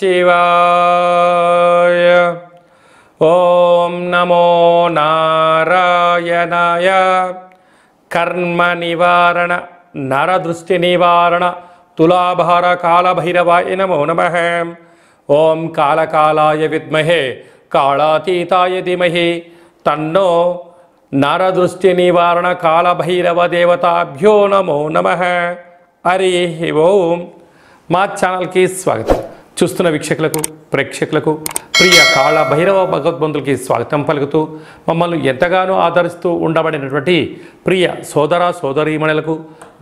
శివాయ. ఓం నమో నారాయణాయ. కర్మ నివారణ నరదృష్టి నివారణ తులాభార కాళభైరవాయ నమో నమః. ఓం కాళకాలాయ విద్మహే కాళాతీతాయ ధీమహి తన్నో నరదృష్టి నివారణ కాళభైరవ దేవతాభ్యో నమో నమః. హరి ఓం. మా ఛానల్కి స్వాగతం. చూస్తున్న వీక్షకులకు ప్రేక్షకులకు ప్రియ కాళభైరవ భగవద్బంధులకి స్వాగతం పలుకుతూ మమ్మల్ని ఎంతగానో ఆదరిస్తూ ఉండబడినటువంటి ప్రియ సోదర సోదరీమణులకు,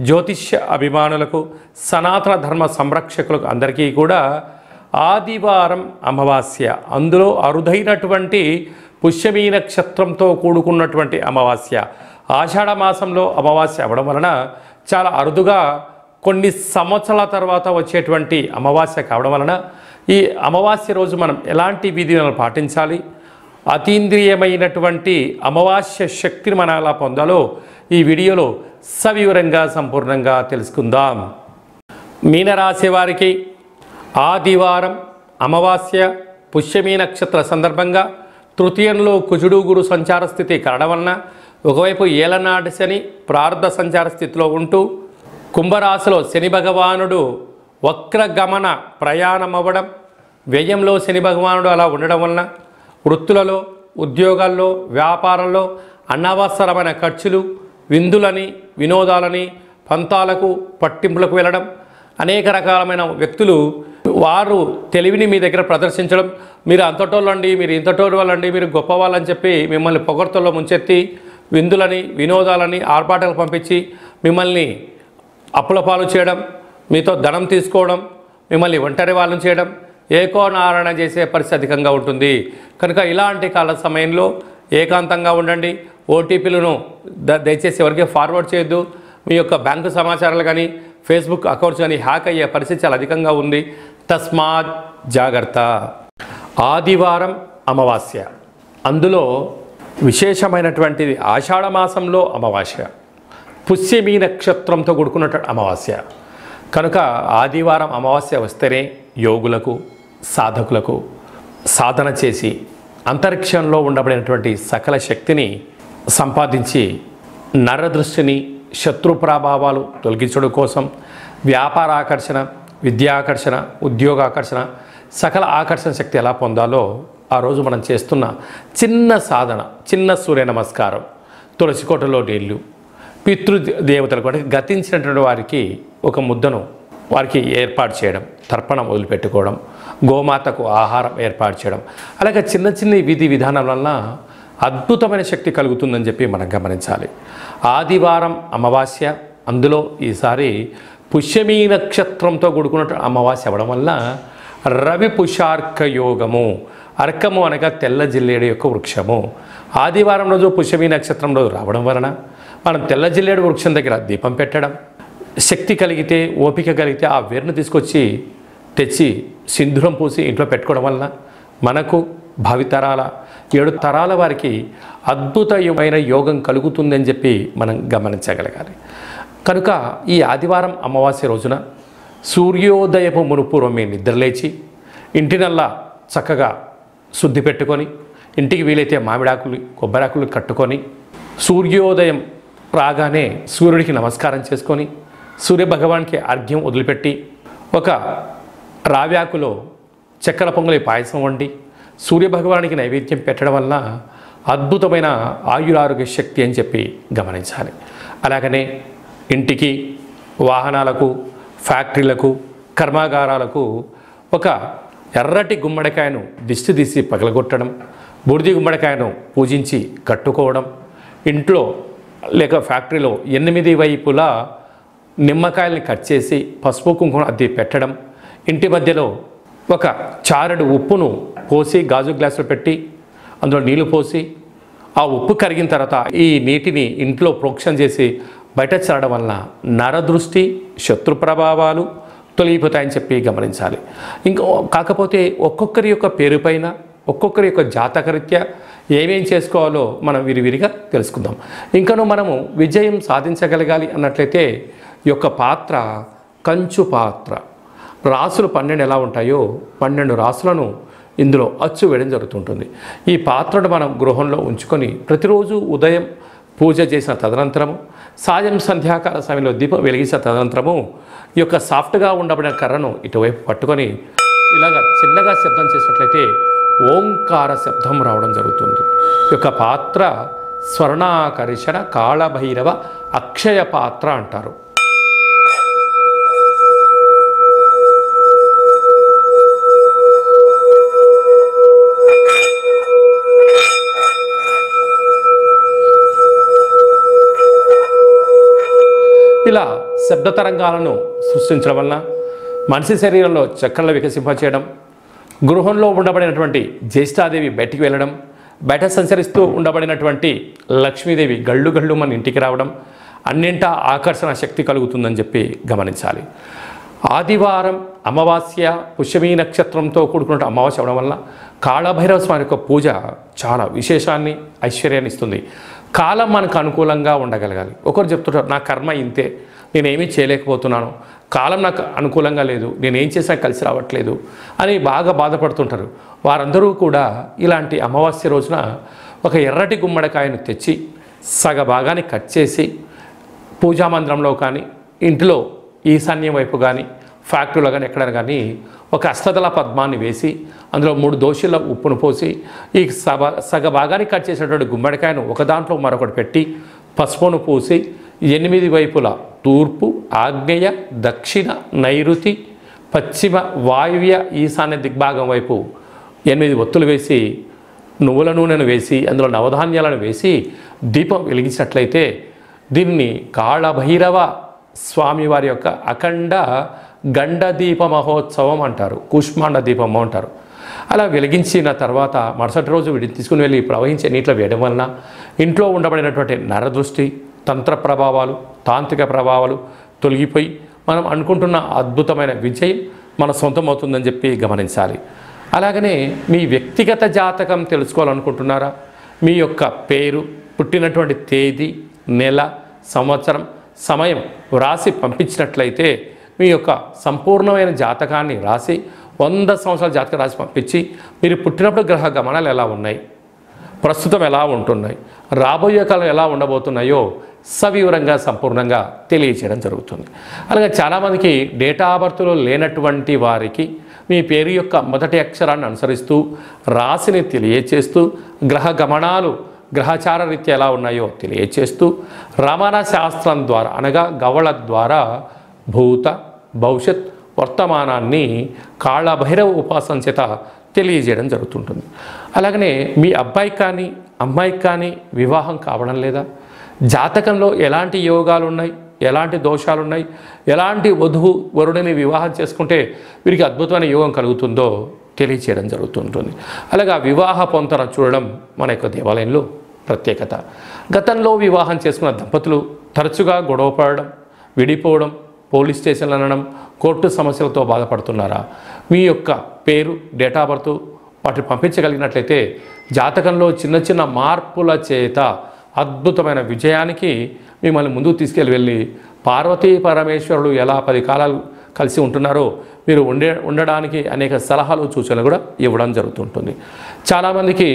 జ్యోతిష్య అభిమానులకు, సనాతన ధర్మ సంరక్షకులకు అందరికీ కూడా ఆదివారం అమావాస్య, అందులో అరుదైనటువంటి పుష్యమీ నక్షత్రంతో కూడుకున్నటువంటి అమావాస్య, ఆషాఢ మాసంలో అమావాస్య అవ్వడం వలన చాలా అరుదుగా కొన్ని సంవత్సరాల తర్వాత వచ్చేటువంటి అమావాస్య కావడం వలన ఈ అమావాస్య రోజు మనం ఎలాంటి విధులను పాటించాలి, అతీంద్రియమైనటువంటి అమావాస్య శక్తిని మనం ఎలా పొందాలో ఈ వీడియోలో సవివరంగా సంపూర్ణంగా తెలుసుకుందాం. మీనరాశి వారికి ఆదివారం అమావాస్య పుష్యమీ నక్షత్ర సందర్భంగా తృతీయంలో కుజుడు గురు సంచార స్థితి కావడం వలన ఒకవైపు ఏలనాటి శని ప్రార్థ సంచార స్థితిలో ఉంటూ కుంభరాశిలో శని భగవానుడు వక్రగమన ప్రయాణం అవ్వడం, వ్యయంలో శని భగవానుడు అలా ఉండడం వలన వృత్తులలో, ఉద్యోగాల్లో, వ్యాపారంలో అనవసరమైన ఖర్చులు, విందులని, వినోదాలని, పంతాలకు, పట్టింపులకు వెళ్ళడం, అనేక రకాలమైన వ్యక్తులు వారు తెలివిని మీ దగ్గర ప్రదర్శించడం, మీరు అంతటోళ్ళండి, మీరు ఇంతటోళ్ళు వాళ్ళండి, మీరు గొప్పవాళ్ళని చెప్పి మిమ్మల్ని పొగడ్తల్లో ముంచెత్తి విందులని, వినోదాలని, ఆర్భాటాలు పంపించి మిమ్మల్ని అప్పుల పాలు చేయడం, మీతో ధనం తీసుకోవడం, మిమ్మల్ని ఒంటరి వాళ్ళని చేయడం, ఏకోనారాయణ చేసే పరిస్థితి అధికంగా ఉంటుంది. కనుక ఇలాంటి కాల సమయంలో ఏకాంతంగా ఉండండి. ఓటీపీలను దయచేసి ఎవరికి ఫార్వర్డ్ చేయొద్దు. మీ యొక్క బ్యాంకు సమాచారాలు కానీ ఫేస్బుక్ అకౌంట్స్ కానీ హ్యాక్ అయ్యే పరిస్థితి చాలా అధికంగా ఉంది. తస్మాత్ జాగ్రత్త. ఆదివారం అమావాస్య, అందులో విశేషమైనటువంటిది ఆషాఢ మాసంలో అమావాస్య, పుష్యమీ నక్షత్రంతో కూడుకున్నటువంటి అమావాస్య. కనుక ఆదివారం అమావాస్య వస్తేనే యోగులకు, సాధకులకు సాధన చేసి అంతరిక్షంలో ఉండబడినటువంటి సకల శక్తిని సంపాదించి నరదృష్టిని, శత్రు ప్రభావాలు తొలగించడం కోసం వ్యాపార ఆకర్షణ, విద్యాకర్షణ, ఉద్యోగాకర్షణ, సకల ఆకర్షణ శక్తి ఎలా పొందాలో ఆ రోజు మనం చేస్తున్న చిన్న సాధన, చిన్న సూర్య నమస్కారం, తులసి కోటలో నీళ్ళు, పితృదేవతలకు అంటే గతించినటువంటి వారికి ఒక ముద్దను వారికి ఏర్పాటు చేయడం, తర్పణం వదిలిపెట్టుకోవడం, గోమాతకు ఆహారం ఏర్పాటు చేయడం, అలాగే చిన్న చిన్న విధి విధానం వలన అద్భుతమైన శక్తి కలుగుతుందని చెప్పి మనం గమనించాలి. ఆదివారం అమావాస్య, అందులో ఈసారి పుష్యమీ నక్షత్రంతో కూడుకున్న అమావాస్య అవ్వడం వల్ల రవి పుషార్క యోగము, అర్కము అనగా తెల్ల జిల్లేడు యొక్క వృక్షము ఆదివారం రోజు పుష్యమీ నక్షత్రం రోజు రావడం వలన మనం తెల్ల జిల్లేడు వృక్షం దగ్గర దీపం పెట్టడం, శక్తి కలిగితే, ఓపిక కలిగితే ఆ వేరును తీసుకొచ్చి తెచ్చి సింధూరం పూసి ఇంట్లో పెట్టుకోవడం వలన మనకు భావితరాల 7 తరాల వారికి అద్భుతమైన యోగం కలుగుతుందని చెప్పి మనం గమనించగలగాలి. కనుక ఈ ఆదివారం అమావాస్య రోజున సూర్యోదయపు మునుపూర్వం మీ నిద్రలేచి ఇంటినల్లా చక్కగా శుద్ధి పెట్టుకొని, ఇంటికి వీలైతే మామిడాకులు, కొబ్బరాకులు కట్టుకొని సూర్యోదయం రాగానే సూర్యుడికి నమస్కారం చేసుకొని సూర్యభగవానికి అర్ఘ్యం వదిలిపెట్టి ఒక రావ్యాకులో చక్కెర పొంగలి పాయసం వండి సూర్యభగవానికి నైవేద్యం పెట్టడం వల్ల అద్భుతమైన ఆయురారోగ్య శక్తి అని చెప్పి గమనించాలి. అలాగనే ఇంటికి, వాహనాలకు, ఫ్యాక్టరీలకు, కర్మాగారాలకు ఒక ఎర్రటి గుమ్మడికాయను దిష్టి తీసి పగలగొట్టడం, బూడిది గుమ్మడికాయను పూజించి కట్టుకోవడం, ఇంట్లో లేక ఫ్యాక్టరీలో 8 వైపులా నిమ్మకాయల్ని కట్ చేసి పసుపు కుంకుమ అద్ది పెట్టడం, ఇంటి మధ్యలో ఒక చారెడు ఉప్పును పోసి గాజు గ్లాసులో పెట్టి అందులో నీళ్లు పోసి ఆ ఉప్పు కరిగిన తర్వాత ఈ నీటిని ఇంట్లో ప్రోక్షణ చేసి బయట చల్లడం వలన నరదృష్టి, శత్రు ప్రభావాలు తొలగిపోతాయని చెప్పి గమనించాలి. ఇంకా కాకపోతే ఒక్కొక్కరి యొక్క పేరు పైన, ఒక్కొక్కరి యొక్క జాతకరీత్యా ఏమేం చేసుకోవాలో మనం విరివిరిగా తెలుసుకుందాం. ఇంకనూ మనము విజయం సాధించగలగాలి అన్నట్లయితే ఈ యొక్క పాత్ర కంచు పాత్ర, రాసులు 12 ఎలా ఉంటాయో 12 రాసులను ఇందులో అచ్చు వేయడం జరుగుతుంటుంది. ఈ పాత్రను మనం గృహంలో ఉంచుకొని ప్రతిరోజు ఉదయం పూజ చేసిన తదనంతరము, సాయం సంధ్యాకాల సమయంలో దీపం వెలిగించిన తదనంతరము ఈ యొక్క సాఫ్ట్గా ఉండబడిన కర్రను ఇటువైపు పట్టుకొని ఇలాగ చిన్నగా శబ్దం చేసినట్లయితే ఓంకార శబ్దం రావడం జరుగుతుంది. ఈ యొక్క పాత్ర స్వర్ణాకర్షణ కాళభైరవ అక్షయ పాత్ర అంటారు. ఇలా శబ్ద తరంగాలను సృష్టించడం వలన మనిషి శరీరంలో చక్రాలు వికసింపచేయడం, గృహంలో ఉండబడినటువంటి జ్యేష్ఠాదేవి బయటికి వెళ్ళడం, బయట సంచరిస్తూ ఉండబడినటువంటి లక్ష్మీదేవి గళ్ళు గళ్ళు మన ఇంటికి రావడం, అన్నింటా ఆకర్షణ శక్తి కలుగుతుందని చెప్పి గమనించాలి. ఆదివారం అమావాస్య పుష్యమీ నక్షత్రంతో కూడుకున్న అమావాస్య అవడం వల్ల కాళభైరవ స్వామి యొక్క పూజ చాలా విశేషాన్ని ఐశ్వర్యాన్ని ఇస్తుంది. కాలం మనకు అనుకూలంగా ఉండగలగాలి. ఒకరు చెప్తుంటారు, నా కర్మ ఇంతే, నేనేమీ చేయలేకపోతున్నాను, కాలం నాకు అనుకూలంగా లేదు, నేనేం చేసినా కలిసి రావట్లేదు అని బాగా బాధపడుతుంటారు. వారందరూ కూడా ఇలాంటి అమావాస్య రోజున ఒక ఎర్రటి గుమ్మడికాయను తెచ్చి సగ భాగాన్ని కట్ చేసి పూజామందిరంలో కానీ ఇంట్లో ఈశాన్యం వైపు కానీ ఫ్యాక్టరీలో కానీ ఎక్కడైనా కానీ ఒక అష్టదళ పద్మాన్ని వేసి అందులో 3 దోశల ఉప్పును పోసి ఈ సగ భాగాన్ని కట్ చేసినటువంటి గుమ్మడికాయను ఒక దాంట్లో మరొకటి పెట్టి పసుపును పూసి 8 వైపులా తూర్పు, ఆగ్నేయ, దక్షిణ, నైరుతి, పశ్చిమ, వాయువ్య, ఈశాన్య దిగ్భాగం వైపు 8 ఒత్తులు వేసి నువ్వుల నూనెను వేసి అందులో నవధాన్యాలను వేసి దీపం వెలిగించినట్లయితే దీన్ని కాళభైరవ స్వామివారి యొక్క అఖండ గండ దీప మహోత్సవం అంటారు, కూష్మాండ దీపము అంటారు. అలా వెలిగించిన తర్వాత మరుసటి రోజు వీటిని తీసుకుని వెళ్ళి ప్రవహించే నీటిలో వేయడం వలన ఇంట్లో ఉండబడినటువంటి నరదృష్టి, తంత్ర ప్రభావాలు, తాంత్రిక ప్రభావాలు తొలగిపోయి మనం అనుకుంటున్న అద్భుతమైన విజయం మన సొంతమవుతుందని చెప్పి గమనించాలి. అలాగనే మీ వ్యక్తిగత జాతకం తెలుసుకోవాలనుకుంటున్నారా? మీ యొక్క పేరు, పుట్టినటువంటి తేదీ, నెల, సంవత్సరం, సమయం వ్రాసి పంపించినట్లయితే మీ యొక్క సంపూర్ణమైన జాతకాన్ని రాసి 100 సంవత్సరాల జాతకం రాసి పంపించి మీరు పుట్టినప్పుడు గ్రహ గమనాలు ఎలా ఉన్నాయి, ప్రస్తుతం ఎలా ఉంటున్నాయి, రాబోయే కాలం ఎలా ఉండబోతున్నాయో సవివరంగా సంపూర్ణంగా తెలియచేయడం జరుగుతుంది. అలాగే చాలామందికి డేటా ఆఫ్ బర్త్లో లేనటువంటి వారికి మీ పేరు యొక్క మొదటి అక్షరాన్ని అనుసరిస్తూ రాశిని తెలియచేస్తూ గ్రహ గమనాలు గ్రహచార రీత్యా ఎలా ఉన్నాయో తెలియచేస్తూ రమణ శాస్త్రం ద్వారా అనగా గవళ ద్వారా భూత భవిష్యత్ వర్తమానాన్ని కాళభైరవ ఉపాసన చేత తెలియజేయడం జరుగుతుంటుంది. అలాగనే మీ అబ్బాయికి కానీ అమ్మాయికి కానీ వివాహం కావడం లేదా, జాతకంలో ఎలాంటి యోగాలు ఉన్నాయి, ఎలాంటి దోషాలు ఉన్నాయి, ఎలాంటి వధువు వరుడిని వివాహం చేసుకుంటే వీరికి అద్భుతమైన యోగం కలుగుతుందో తెలియచేయడం జరుగుతుంటుంది. అలాగే ఆ వివాహ పొంతన చూడడం మన యొక్క దేవాలయంలో ప్రత్యేకత. గతంలో వివాహం చేసుకున్న దంపతులు తరచుగా గొడవ పడడం, విడిపోవడం, పోలీస్ స్టేషన్లు అనడం, కోర్టు సమస్యలతో బాధపడుతున్నారా? మీ యొక్క పేరు, డేటా ఆఫ్ బర్త్ వాటిని పంపించగలిగినట్లయితే జాతకంలో చిన్న చిన్న మార్పుల చేత అద్భుతమైన విజయానికి మిమ్మల్ని ముందుకు తీసుకెళ్ళి పార్వతీ పరమేశ్వరుడు ఎలా 10 కాలాలు కలిసి ఉంటున్నారో మీరు ఉండడానికి అనేక సలహాలు సూచనలు కూడా ఇవ్వడం జరుగుతుంటుంది. చాలామందికి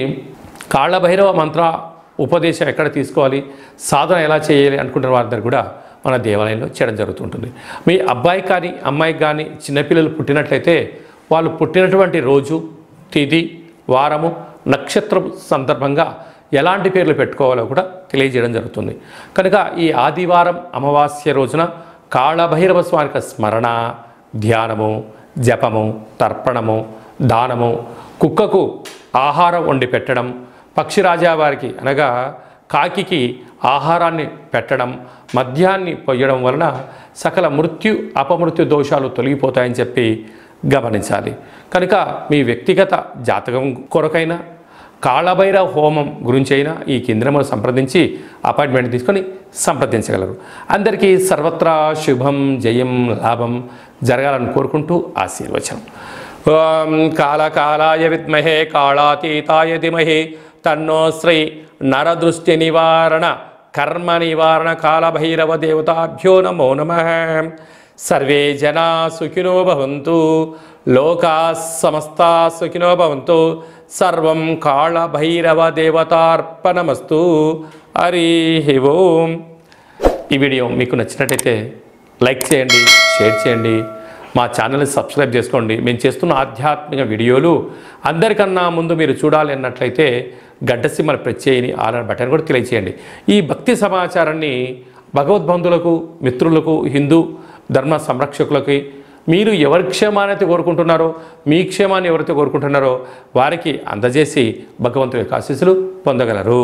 కాళభైరవ మంత్ర ఉపదేశం ఎక్కడ తీసుకోవాలి, సాధన ఎలా చేయాలి అనుకుంటున్న వారందరూ కూడా మన దేవాలయంలో చేయడం జరుగుతుంటుంది. మీ అబ్బాయికి కానీ అమ్మాయికి కానీ చిన్నపిల్లలు పుట్టినట్లయితే వాళ్ళు పుట్టినటువంటి రోజు, తిథి, వారము, నక్షత్రం సందర్భంగా ఎలాంటి పేర్లు పెట్టుకోవాలో కూడా తెలియజేయడం జరుగుతుంది. కనుక ఈ ఆదివారం అమావాస్య రోజున కాళభైరవ స్వామికి స్మరణ, ధ్యానము, జపము, తర్పణము, దానము, కుక్కకు ఆహారం వండి పెట్టడం, పక్షిరాజా వారికి అనగా కాకికి ఆహారాన్ని పెట్టడం, మద్యాన్ని పొయ్యడం వలన సకల మృత్యు అపమృత్యు దోషాలు తొలగిపోతాయని చెప్పి గమనించాలి. కనుక మీ వ్యక్తిగత జాతకం కొరకైనా కాళభైరవ హోమం గురించి అయినా ఈ కేంద్రమును సంప్రదించి అపాయింట్మెంట్ తీసుకొని సంప్రదించగలరు. అందరికీ సర్వత్రా శుభం, జయం, లాభం జరగాలని కోరుకుంటూ ఆశీర్వచనం. ఓం కాళకాలాయ విద్మహే కాళాతీతాయ ధీమహి తన్నో శ్రీ నరదృష్టి నివారణ కర్మ నివారణ కాళభైరవ దేవతాభ్యో నమో నమః. సర్వే జనా సుఖినో భవంతు, లోకా సమస్తా సుఖినో భవంతు. సర్వం కాళభైరవ దేవతార్పణమస్తు. హరి ఓం. ఈ వీడియో మీకు నచ్చినట్టయితే లైక్ చేయండి, షేర్ చేయండి, మా ఛానల్ని సబ్స్క్రైబ్ చేసుకోండి. మేము చేస్తున్న ఆధ్యాత్మిక వీడియోలు అందరికన్నా ముందు మీరు చూడాలి అన్నట్లయితే గడ్డసీమల ప్రత్యేయని ఆలర్ బటన్ కూడా తెలియచేయండి. ఈ భక్తి సమాచారాన్ని భగవద్బంధులకు, మిత్రులకు, హిందూ ధర్మ సంరక్షకులకి, మీరు ఎవరి క్షేమాన్ని కోరుకుంటున్నారో, మీ క్షేమాన్ని ఎవరైతే కోరుకుంటున్నారో వారికి అందజేసి భగవంతుడి యొక్క ఆశీస్సులు పొందగలరు.